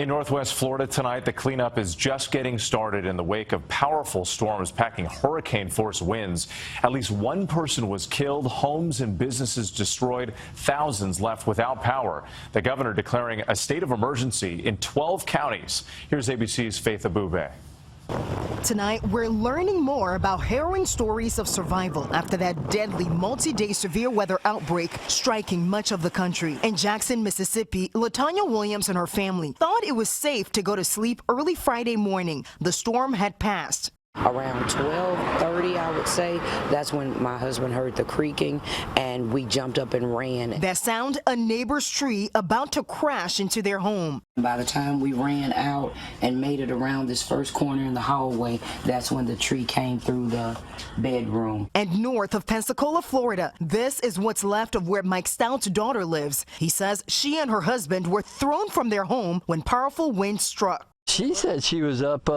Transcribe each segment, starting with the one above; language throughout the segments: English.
Northwest Florida tonight, the cleanup is just getting started in the wake of powerful storms packing hurricane-force winds. At least one person was killed, homes and businesses destroyed, thousands left without power. The governor declaring a state of emergency in 12 counties. Here's ABC's Faith Abube. Tonight, we're learning more about harrowing stories of survival after that deadly multi-day severe weather outbreak striking much of the country. In Jackson, Mississippi, LaTanya Williams and her family thought it was safe to go to sleep early Friday morning. The storm had passed. Around 12:30, I would say, that's when my husband heard the creaking and we jumped up and ran. That sound, a neighbor's tree about to crash into their home. By the time we ran out and made it around this first corner in the hallway, that's when the tree came through the bedroom. And north of Pensacola, Florida, this is what's left of where Mike Stout's daughter lives. He says she and her husband were thrown from their home when powerful winds struck. She said she was up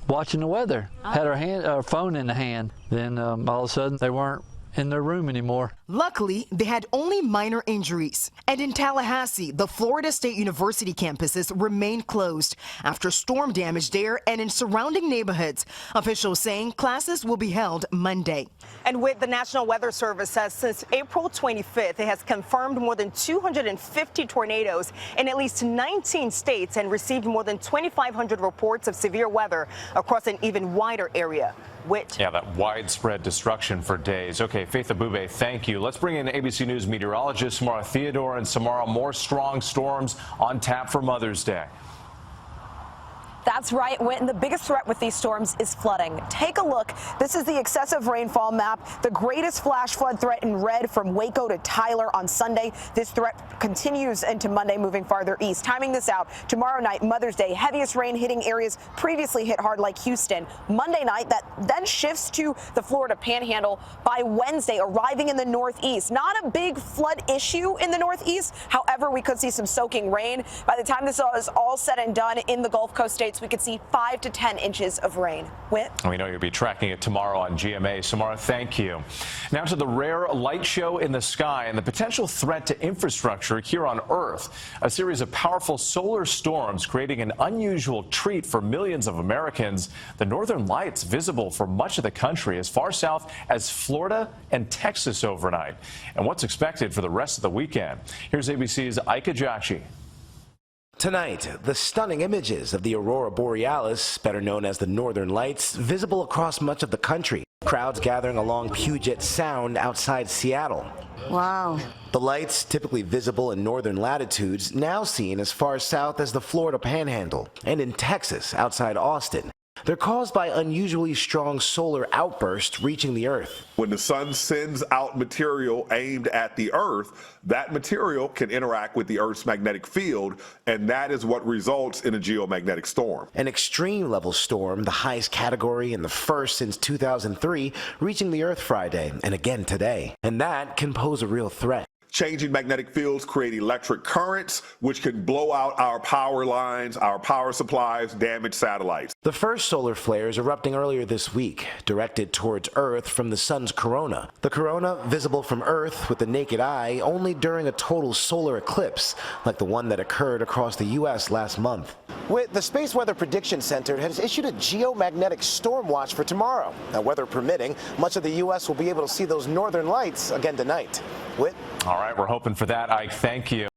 watching the weather, had her phone in the hand. Then all of a sudden they weren't in their room anymore. Luckily, they had only minor injuries. And in Tallahassee, the Florida State University campuses remain closed after storm damage there and in surrounding neighborhoods. Officials saying classes will be held Monday. And with the National Weather Service says since April 25th, it has confirmed more than 250 tornadoes in at least 19 states and received more than 2,500 reports of severe weather across an even wider area. Yeah, that widespread destruction for days. Okay, Faith Abube, thank you. Let's bring in ABC News meteorologist Samara Theodore. And Samara, more strong storms on tap for Mother's Day. That's right, Whit. The biggest threat with these storms is flooding. Take a look. This is the excessive rainfall map. The greatest flash flood threat in red from Waco to Tyler on Sunday. This threat continues into Monday, moving farther east. Timing this out, tomorrow night, Mother's Day, heaviest rain hitting areas previously hit hard like Houston. Monday night, that then shifts to the Florida Panhandle. By Wednesday, arriving in the northeast. Not a big flood issue in the northeast. However, we could see some soaking rain. By the time this is all said and done in the Gulf Coast states, we could see 5 to 10 inches of rain. Whit? We know you'll be tracking it tomorrow on GMA. Samara, thank you. Now to the rare light show in the sky and the potential threat to infrastructure here on Earth. A series of powerful solar storms creating an unusual treat for millions of Americans. The northern lights visible for much of the country as far south as Florida and Texas overnight. And what's expected for the rest of the weekend? Here's ABC's Ika Jachi. Tonight, the stunning images of the aurora borealis, better known as the northern lights, visible across much of the country. Crowds gathering along Puget Sound outside Seattle. Wow. The lights, typically visible in northern latitudes, now seen as far south as the Florida Panhandle and in Texas outside Austin. They're caused by unusually strong solar outbursts reaching the Earth. When the sun sends out material aimed at the Earth, that material can interact with the Earth's magnetic field, and that is what results in a geomagnetic storm. An extreme level storm, the highest category and the first since 2003, reaching the Earth Friday and again today. And that can pose a real threat. Changing magnetic fields create electric currents, which can blow out our power lines, our power supplies, damage satellites. The first solar flares erupting earlier this week, directed towards Earth from the sun's corona. The corona visible from Earth with the naked eye only during a total solar eclipse, like the one that occurred across the U.S. last month. The Space Weather Prediction Center has issued a geomagnetic storm watch for tomorrow. Now, weather permitting, much of the U.S. will be able to see those northern lights again tonight. All right, we're hoping for that, Ike. Thank you.